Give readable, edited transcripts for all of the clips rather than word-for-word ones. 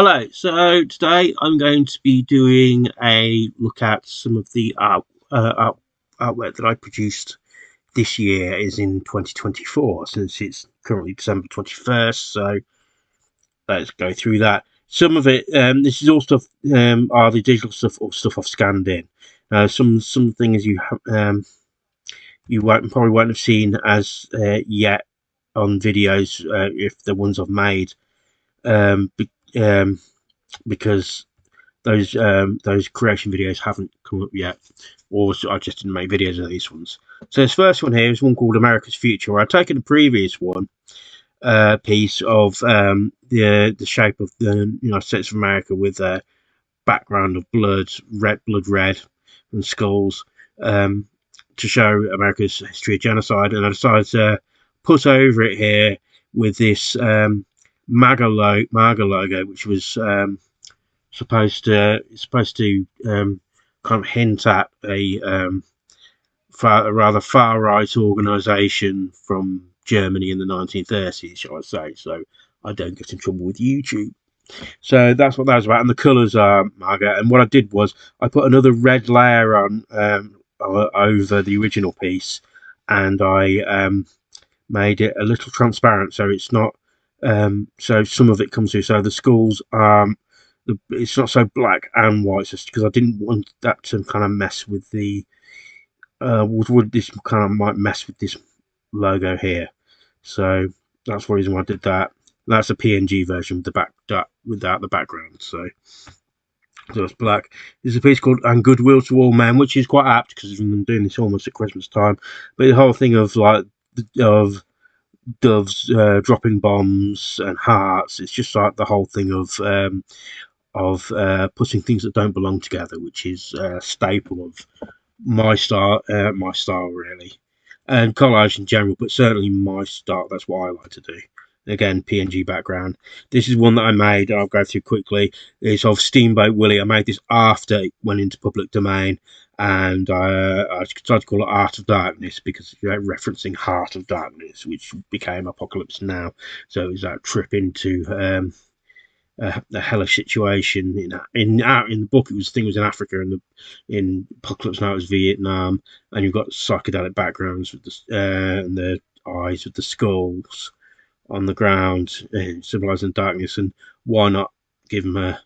Hello, so today I'm going to be doing a look at some of the artwork that I produced this year is in 2024, since it's currently December 21st, so let's go through that. Some of it, this is all stuff, are the digital stuff or stuff I've scanned in. Some things you probably won't have seen as yet on videos if the ones I've made, um, be, um, because those creation videos haven't come up yet, or I just didn't make videos of these ones. So this first one here is one called America's Future, where I've taken the previous one piece of the shape of the United States of America with a background of blood red, and skulls, to show America's history of genocide, and I decided to put over it here with this MAGA logo, which was supposed to kind of hint at a rather far right organisation from Germany in the 1930s, shall I say? So I don't get in trouble with YouTube. So that's what that was about, and the colours are MAGA. And what I did was I put another red layer on over the original piece, and I made it a little transparent, so it's not. So some of it comes through. So the skulls it's not so black and white, just because I didn't want that to kind of mess with the would this kind of might mess with this logo here. So that's the reason why I did that. That's a PNG version with the without the background. So it's black. There's a piece called "And Goodwill to All Men," which is quite apt because I'm doing this almost at Christmas time. But the whole thing of of doves dropping bombs and hearts, it's just like the whole thing of putting things that don't belong together, which is a staple of my style really, and collage in general, but certainly my style. That's what I like to do. Again, PNG background. This is one that I made. I'll go through quickly. It's of Steamboat Willie. I made this after it went into public domain, and I tried to call it Art of Darkness because referencing Heart of Darkness, which became Apocalypse Now. So it was that trip into a hellish situation in the book. It was in Africa, and in Apocalypse Now it was Vietnam, and you've got psychedelic backgrounds with and the eyes with the skulls on the ground, symbolizing darkness. And why not give them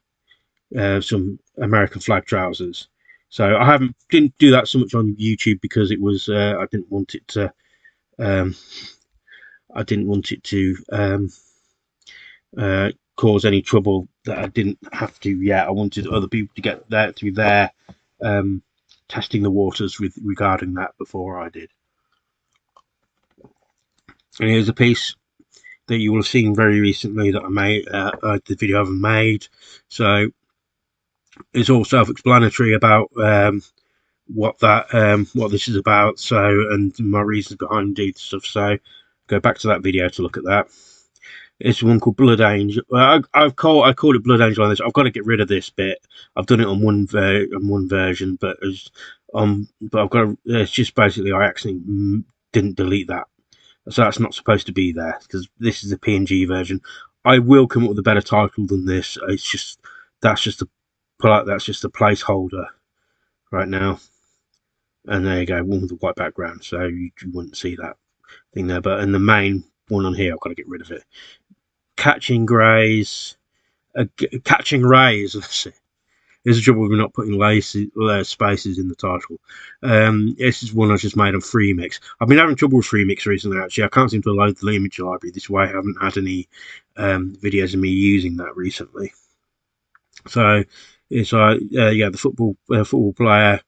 some American flag trousers? So didn't do that so much on YouTube because it was I didn't want it to cause any trouble that I didn't have to yet. I wanted other people to get there through there, testing the waters regarding that before I did. And here's a piece that you will have seen very recently that I made, the video I haven't made. So it's all self-explanatory about what this is about. So, and my reasons behind doing stuff. So go back to that video to look at that. It's one called Blood Angel. I called it Blood Angel on this. I've got to get rid of this bit. I've done it on one version, but I've got to, it's just basically I accidentally didn't delete that, so that's not supposed to be there because this is a PNG version. I will come up with a better title than this. It's just that's just a placeholder right now. And there you go, one with the white background, so you wouldn't see that thing there. But in the main one on here, I've got to get rid of it. Catching rays. That's it. There's a trouble with not putting spaces in the title. This is one I just made on FreeMix. I've been having trouble with FreeMix recently, actually. I can't seem to load the image library this way. I haven't had any videos of me using that recently. So it's the football player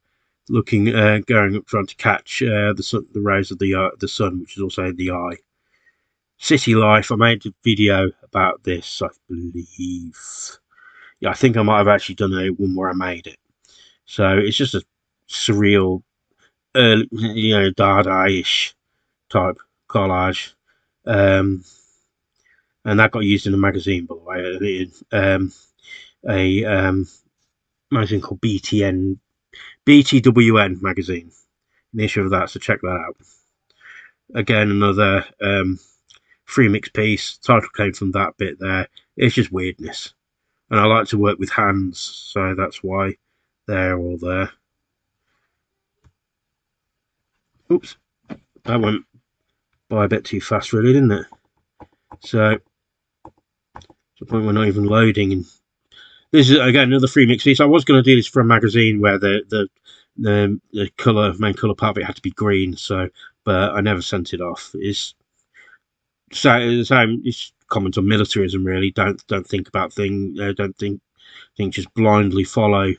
looking, going up, trying to catch the rays of the sun, which is also the eye. City life. I made a video about this, I believe. Yeah, I think I might have actually done one where I made it. So it's just a surreal, Dada-ish type collage, and that got used in a magazine, by the way. A magazine called BTWN magazine. An issue of that, so check that out. Again, another FreeMix piece. Title came from that bit there. It's just weirdness. and I like to work with hands, so that's why they're all there. Oops, that went by a bit too fast, really, didn't it? So, to the point we're not even loading. And this is again another free mix piece. I was going to do this for a magazine where the main colour part of it had to be green. So, but I never sent it off. It's comment on militarism, really. Don't think about things. Don't think just blindly follow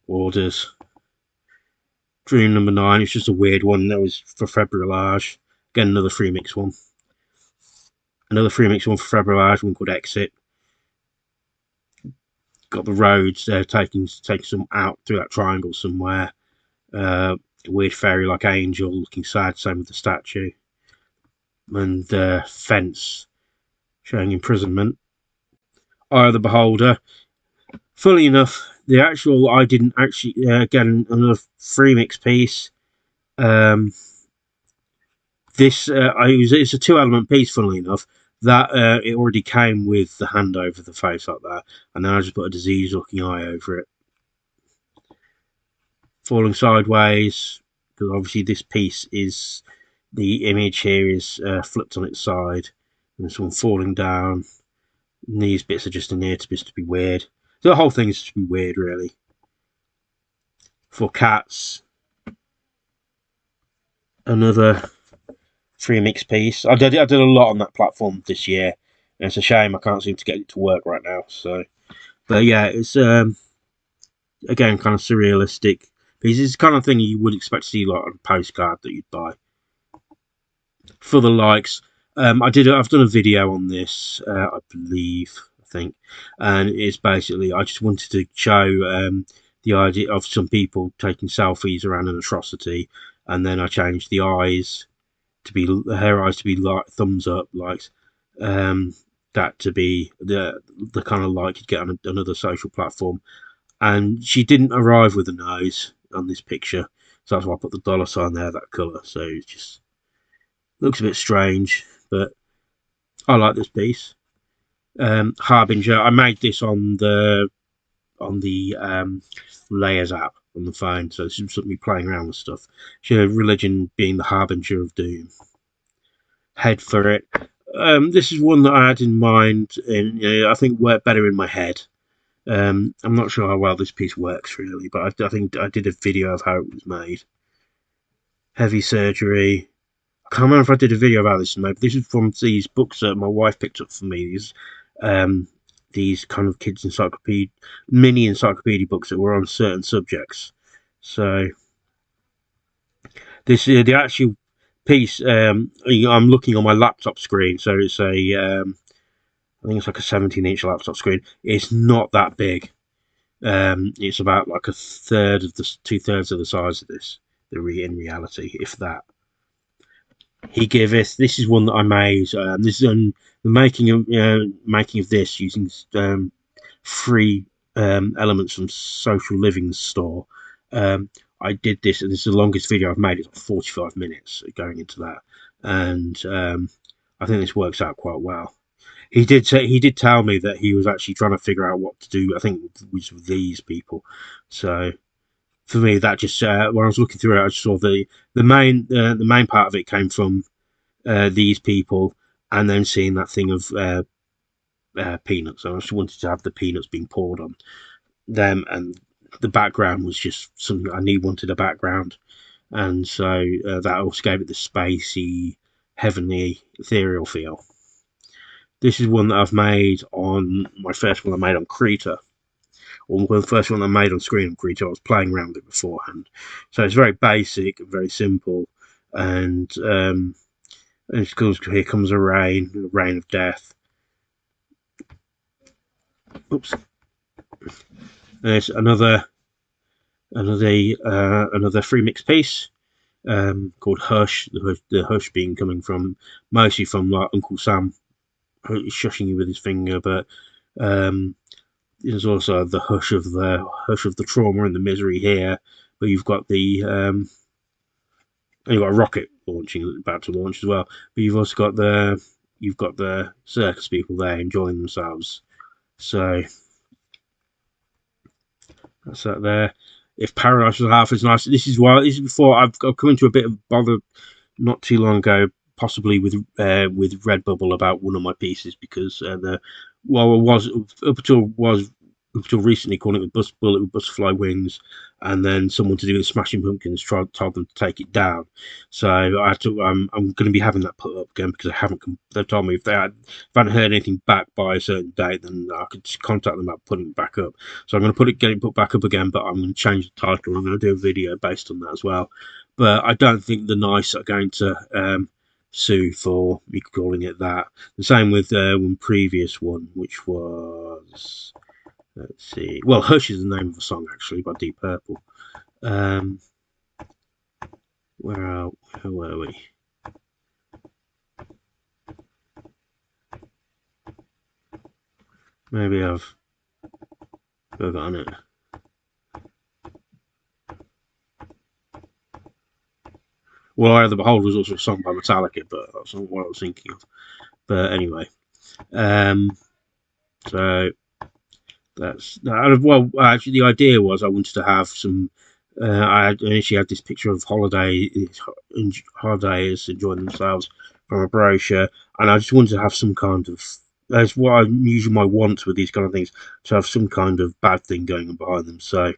orders. Dream number 9. It's just a weird one. That was for Februarage. Again, another free mix one. Another free mix one for Februarage. One called Exit. Got the roads taking some out through that triangle somewhere. A weird fairy like angel looking sad. Same with the statue. And the fence showing imprisonment. Eye of the Beholder. Funnily enough, I didn't actually get another free mix piece. It's a 2-element piece. Funnily enough, that it already came with the hand over the face like that, and then I just put a disease-looking eye over it. Falling sideways, because obviously this piece is the image here is flipped on its side, and someone falling down. And these bits are just in here to be weird. So the whole thing is to be weird, really. For cats, another free mix piece. I did a lot on that platform this year. And it's a shame I can't seem to get it to work right now. So, but yeah, it's again kind of surrealistic. It's the kind of thing you would expect to see like on a postcard that you'd buy. For the likes, I've done a video on this, I think, and it's basically I just wanted to show the idea of some people taking selfies around an atrocity, and then I changed the eyes to be her eyes to be like thumbs up, likes, that to be the kind of like you'd get on another social platform. And she didn't arrive with a nose on this picture, so that's why I put the $sign there, that colour. So it just looks a bit strange, but I like this piece. Harbinger. I made this on the Layers app on the phone, so it's just me playing around with stuff. Religion being the harbinger of doom. Head for it. This is one that I had in mind, and I think worked better in my head. I'm not sure how well this piece works really, but I think I did a video of how it was made. Heavy surgery. I can't remember if I did a video about this. Maybe this is from these books that my wife picked up for me. These kind of kids encyclopedia, mini encyclopedia books that were on certain subjects. So this is the actual piece. I'm looking on my laptop screen, so it's I think it's like a 17-inch laptop screen. It's not that big. It's about like 2/3 of the size of this. In reality, if that. He giveth. This is one that I made. This is the making of this using free elements from Social Living's store. I did this, and this is the longest video I've made. It's like 45 minutes going into that, and I think this works out quite well. He did tell me that he was actually trying to figure out what to do. I think with these people. So for me, that just when I was looking through it, I just saw the main part of it came from these people, and then seeing that thing of peanuts. So I just wanted to have the peanuts being poured on them, and the background was just something I wanted a background, and so that also gave it the spacey, heavenly, ethereal feel. This is one that I've made on my first one I made on Krita, or the first one I made on screen on Krita. I was playing around with it beforehand, so it's very basic and very simple, and here comes a rain of death. Oops. There's another free mix piece called Hush. The hush being coming from mostly from like Uncle Sam shushing you with his finger, but there's also the hush of the trauma and the misery here. But you've got and you've got a rocket about to launch as well. But you've also got the circus people there enjoying themselves. So That's that there. If paradise was half as nice, this is before I've come into a bit of bother not too long ago, possibly with Redbubble about one of my pieces because well, it was up until recently calling it Bus Bullet with Butterfly Wings, and then someone to do with Smashing Pumpkins told them to take it down. So I had to, I'm going to be having that put up again because they've told me if I hadn't heard anything back by a certain date, then I could contact them about putting it back up. So I'm going to get it put back up again, but I'm going to change the title. I'm going to do a video based on that as well. But I don't think the Nice are going to sue for me calling it that. The same with one previous one, which was, let's see, well, Hush is the name of the song actually by Deep Purple. Where were we? Maybe I've forgotten it. Well, Eye of the Beholder was also a song by Metallica, but that's not what I was thinking of. But anyway, so that's well. Actually, the idea was I wanted to have some. I initially had this picture of holidays enjoying themselves from a brochure, and I just wanted to have some kind of. That's what I usually my want with these kind of things, to have some kind of bad thing going on behind them. So,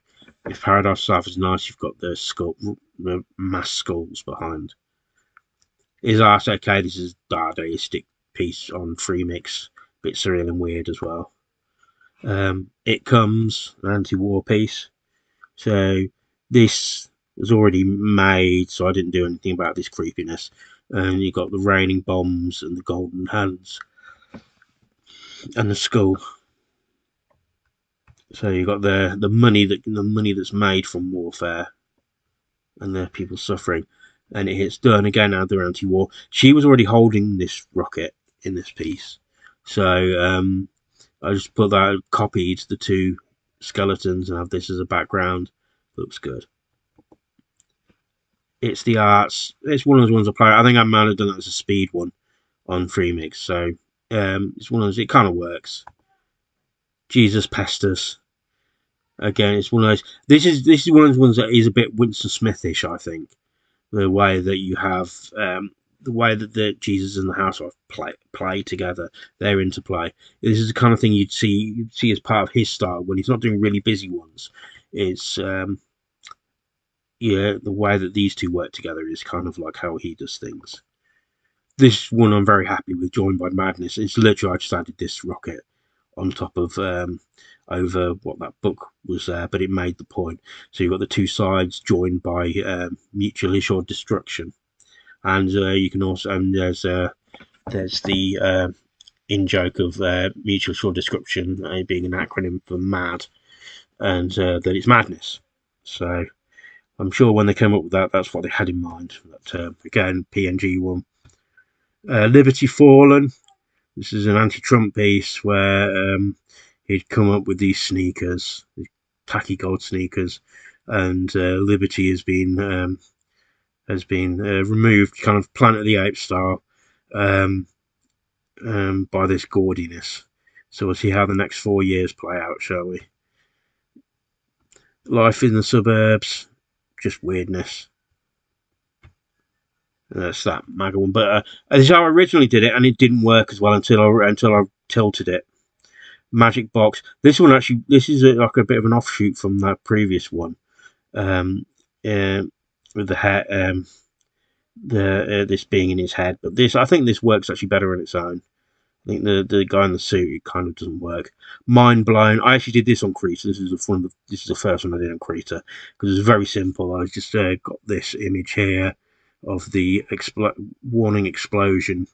if Paradise South is nice, you've got the mass skulls behind. Is art okay? This is a Dadaistic piece on free mix, bit surreal and weird as well. It Comes, an anti-war piece. So this was already made, so I didn't do anything about this creepiness. And you got the raining bombs and the golden hands and the skull. So you got the money that's made from warfare and the people suffering. And it hits Dern again now they're anti-war. She was already holding this rocket in this piece, so I just put that copied the two skeletons and have this as a background. Looks good. It's the arts. It's one of those ones I play. I think I might have done that as a speed one on Freemix. So it's one of those. It kind of works. Jesus Pestus. Again, it's one of those. This is one of those ones that is a bit Winston Smithish. I think the way that you have the way that the Jesus and the Housewife play together, their interplay. This is the kind of thing you'd see as part of his style when he's not doing really busy ones. It's yeah, the way that these two work together is kind of like how he does things. This one I'm very happy with, Joined by Madness. It's literally I just added this rocket on top of over what that book was there, but it made the point. So you've got the two sides joined by mutually assured destruction, and you can also there's the in joke of mutual assured destruction being an acronym for MAD, and that it's madness. So I'm sure when they came up with that, that's what they had in mind. That term again, PNG one. Liberty Fallen. This is an anti-Trump piece where he'd come up with these sneakers, these tacky gold sneakers, and Liberty has been removed, kind of Planet of the Apes style, by this gaudiness. So we'll see how the next 4 years play out, shall we? Life in the Suburbs, just weirdness. That's that MAGA one. But this is how I originally did it, and it didn't work as well until I tilted it. Magic Box. This one actually, this is like a bit of an offshoot from that previous one. With the head, this being in his head. But I think this works actually better on its own. I think the guy in the suit, it kind of doesn't work. Mind Blown. I actually did this on Krita. This is the first one I did on Krita because it's very simple. I just got this image here of the warning explosion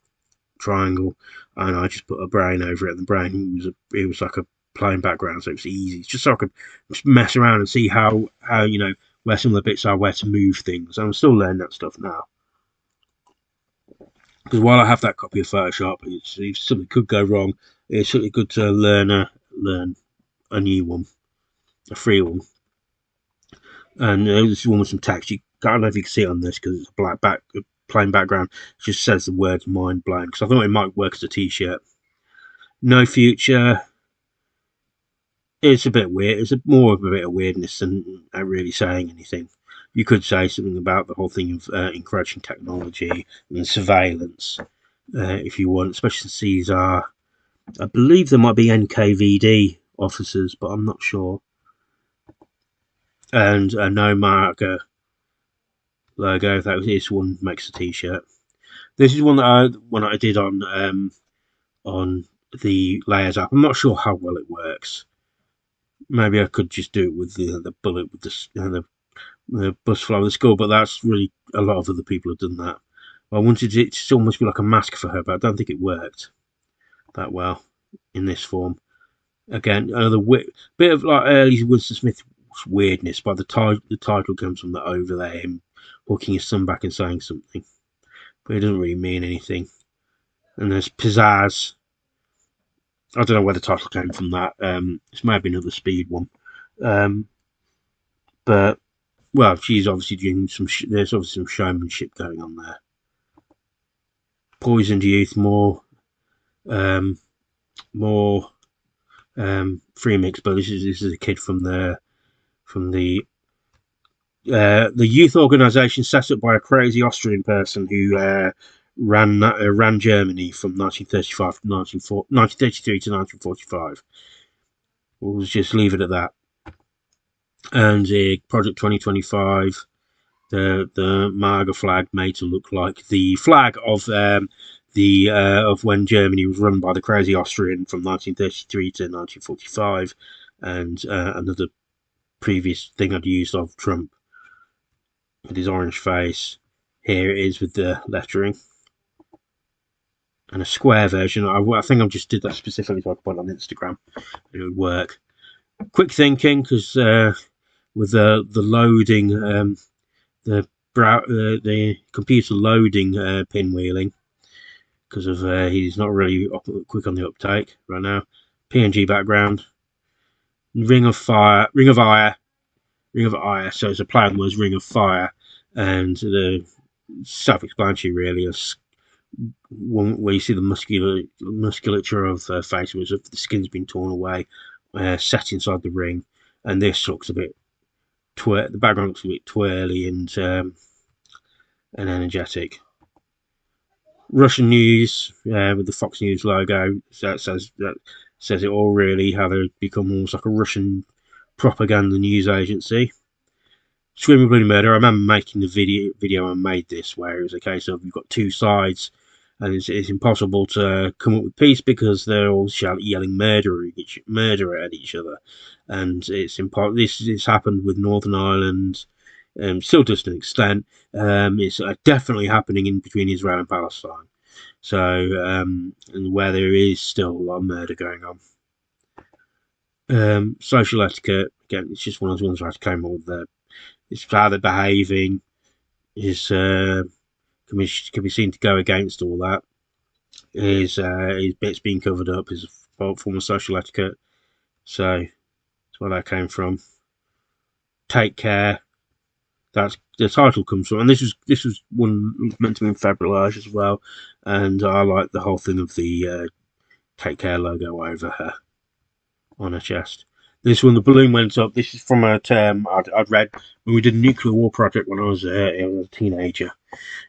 triangle, and I just put a brain over it. And the brain was like a plain background, so it was easy. It's just so I could just mess around and see how where some of the bits are, where to move things. I'm still learning that stuff now. Because while I have that copy of Photoshop, if something could go wrong, it's certainly good to learn a new one, a free one. And this is one with some text. I don't know if you can see it on this because it's a plain background. It just says the words "mind blown" because I thought it might work as a T-shirt. No Future. it's a bit weird. It's more of a bit of weirdness than really saying anything. You could say something about the whole thing of encouraging technology and surveillance, if you want, especially since these are, I believe there might be NKVD officers, but I'm not sure. And a no marker logo. This one makes a T-shirt. This is one that I did on the layers app. I'm not sure how well it works. Maybe I could just do it with the bullet with the bus flow of the school, but that's really a lot of other people have done that. I wanted it to almost be like a mask for her, but I don't think it worked that well in this form. Again, another bit of like early Winston Smith weirdness, but the title comes from the over there, him hooking his son back and saying something, but it doesn't really mean anything. And there's pizzazz. I don't know where the title came from. That this may have been another Speed one, but well, she's obviously doing some. There's obviously some showmanship going on there. Poisoned Youth, more free mix, but this is a kid from the youth organisation set up by a crazy Austrian person who ran Germany from 1935 to 1933 to 1945. We'll just leave it at that. And Project 2025, the MAGA flag made to look like the flag of of when Germany was run by the crazy Austrian from 1933 to 1945, and another previous thing I'd used of Trump with his orange face. Here it is with the lettering. And a square version. I think I just did that specifically so I could put it on Instagram. It would work. Quick thinking, because with the loading, the computer loading pinwheeling, because of he's not really quick on the uptake right now. PNG background. Ring of Ire. So it's a play on words, Ring of Fire, and the self-explanatory really is one where you see the musculature of the face, where the skin's been torn away, set inside the ring, and this looks a bit the background looks a bit twirly and energetic. Russian news with the Fox News logo that says it all really, how they've become almost like a Russian propaganda news agency. Screaming Bloody Murder. I remember making the video I made this, where it was a case of you've got two sides, and it's impossible to come up with peace because they're all yelling murder at each other, and it's impossible. This happened with Northern Ireland, still to an extent. It's definitely happening in between Israel and Palestine. So, and where there is still a lot of murder going on. Social etiquette, again, it's just one of those ones where I came up with it's how they're behaving is can be seen to go against all that. His bits being covered up is a form of social etiquette. So that's where that came from. Take care. That's the title comes from, and this was one meant to be in February as well. And I like the whole thing of the Take Care logo over her on her chest. This one, the balloon went up. This is from a term I'd read when we did a nuclear war project when I was a teenager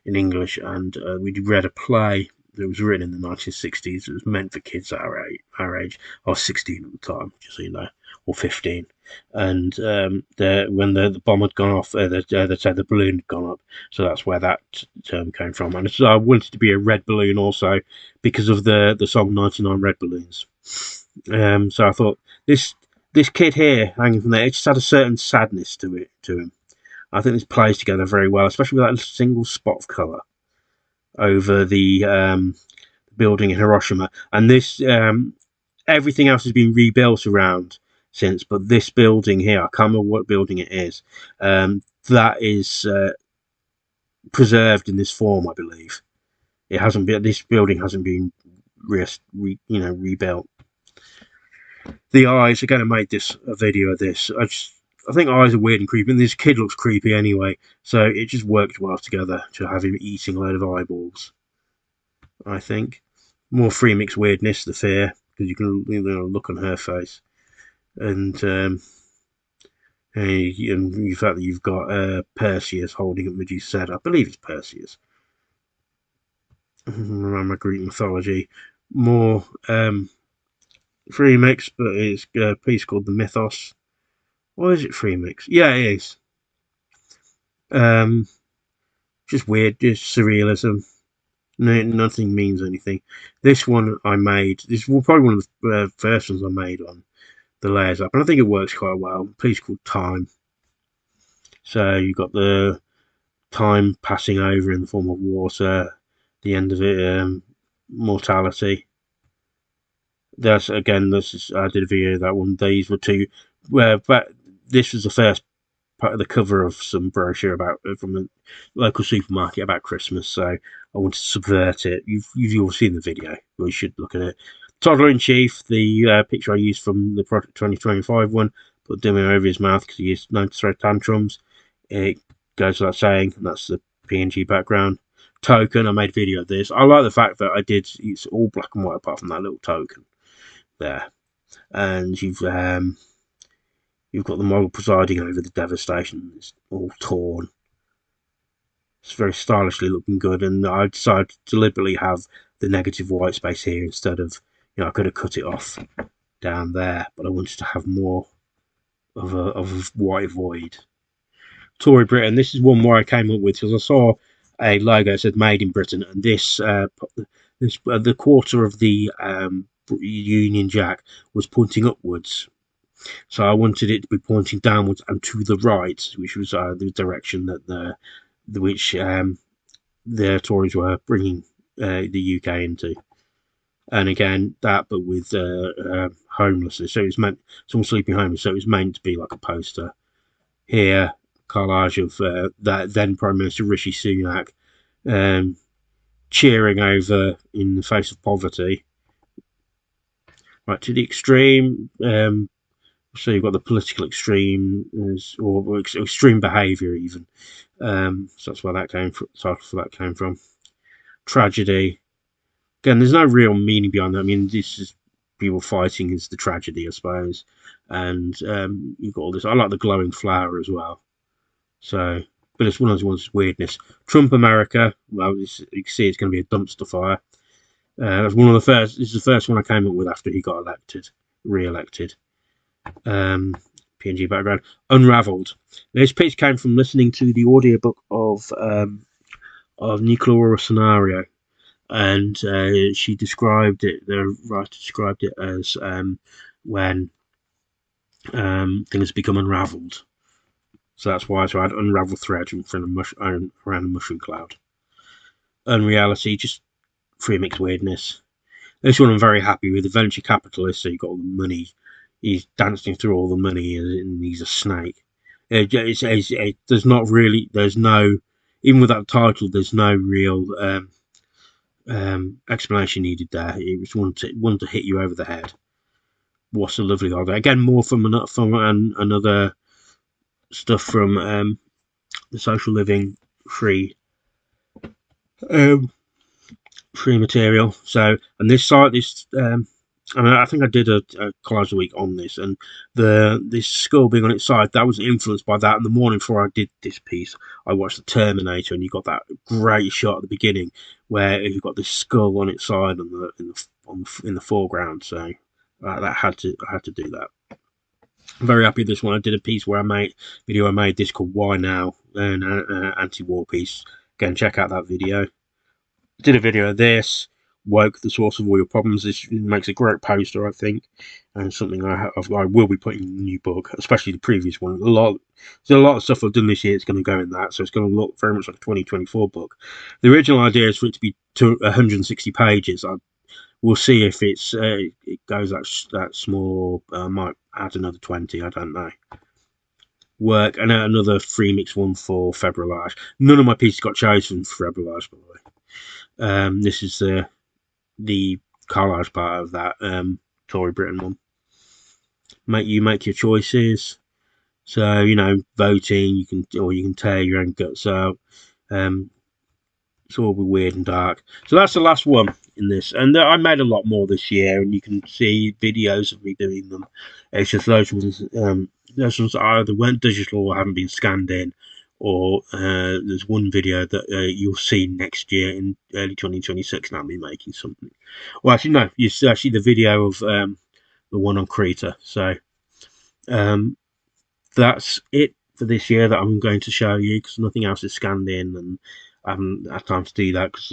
in English, and we read a play that was written in the 1960s. It was meant for kids our age. I was 16 at the time, just so you know, or 15. And when the bomb had gone off, they said the balloon had gone up. So that's where that term came from. And so I wanted to be a red balloon also because of the song 99 Red Balloons. So I thought this kid here hanging from there, it just had a certain sadness to him. I think this plays together very well, especially with that single spot of colour over the building in Hiroshima. And this, everything else has been rebuilt around since, but this building here, I can't remember what building it is, that is preserved in this form, I believe. It hasn't been. This building hasn't been rebuilt. The eyes, again, I made a video of this. I think eyes are weird and creepy, and this kid looks creepy anyway, so it just worked well together to have him eating a load of eyeballs. I think more free mix weirdness, the fear, because you can look on her face. and and the fact that you've got Perseus holding up Medusa. I believe it's Perseus. Around my Greek mythology, more free mix, but it's a piece called the Mythos. Or is it free mix? Yeah, it is. Um, just weird, just surrealism. No, nothing means anything. This one I made. This was probably one of the first ones I made on the layers up, and I think it works quite well. A piece called Time. So you've got the time passing over in the form of water. The end of it, mortality. That's again. This is, I did a video of that one. These were two. But this was the first part of the cover of some brochure about from a local supermarket about Christmas. So I wanted to subvert it. You've all seen the video. We should look at it. Toddler in Chief. The picture I used from the Project 2025 one. Put Dimmy over his mouth because he is known to throw tantrums. It goes without saying. And that's the PNG background. Token. I made a video of this. I like the fact that I did. It's all black and white apart from that little token there. And you've got the model presiding over the devastation. It's all torn. It's very stylishly looking good, and I decided to deliberately have the negative white space here instead of, I could have cut it off down there, but I wanted to have more of a white void. Tory Britain. This is one more I came up with because I saw a logo that said "Made in Britain," and the quarter of the Union Jack was pointing upwards. So I wanted it to be pointing downwards and to the right, which was the direction that the Tories were bringing the UK into. And again, that but with homelessness. So it was meant someone sleeping homeless. So it was meant to be like a poster. Here, collage of that then Prime Minister Rishi Sunak cheering over in the face of poverty. Right to the extreme. So you've got the political extreme or extreme behaviour even. So that's where that came from. Title for that came from. Tragedy. Again, there's no real meaning behind that. I mean, this is people fighting is the tragedy, I suppose. And you've got all this. I like the glowing flower as well. So, but it's one of those ones weirdness. Trump America. Well, you can see it's going to be a dumpster fire. That's one of the first. This is the first one I came up with after he got re-elected. PNG background. Unraveled. This piece came from listening to the audiobook of Nuclear Scenario, and she described it. The writer described it as when things become unraveled. So that's why I had unraveled thread around a mushroom cloud. Unreality, just free mix weirdness. This one I'm very happy with. The venture capitalist, so you've got all the money. He's dancing through all the money, and he's a snake. There's not really. There's no. Even with that title, there's no real explanation needed there. It was one to hit you over the head. What's a lovely holiday. Again, more from another stuff from the social living free free material. So, and this site, I think I did a collage a week on this, and this skull being on its side, that was influenced by that. And the morning before I did this piece, I watched the Terminator, and you got that great shot at the beginning where you've got this skull on its side in the foreground. So I had to do that. I'm very happy with this one. I did a piece where I made this called "Why Now," an anti-war piece. Again, check out that video. Did a video of this. Woke, the source of all your problems. This makes a great poster, I think, and something I will be putting in the new book, especially the previous one. There's a lot of stuff I've done this year. It's going to go in that, so it's going to look very much like a 2024 book. The original idea is for it to be 160 pages. We'll see if it goes that small. I might add another 20. I don't know. Work and another free mix one for February. None of my pieces got chosen for February, by the way. This is the collage part of that Tory Britain one. Make your choices. So voting, you can tear your own guts out. It's all be weird and dark. So that's the last one in this, and I made a lot more this year, and you can see videos of me doing them. It's just those ones either weren't digital or haven't been scanned in, or there's one video that you'll see next year in early 2026, and I'll be making something. Well, actually, no, you see actually the video of the one on Creta. So um, that's it for this year that I'm going to show you, because nothing else is scanned in, and I haven't had time to do that because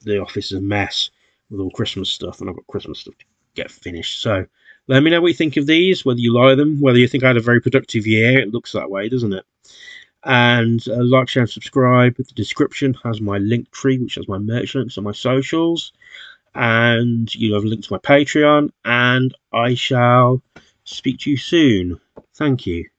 the office is a mess with all Christmas stuff, and I've got Christmas stuff to get finished. So let me know what you think of these, whether you like them, whether you think I had a very productive year. It looks that way, doesn't it? And like, share, and subscribe. The description has my link tree, which has my merch links and my socials, and you have a link to my Patreon, and I shall speak to you soon. Thank you.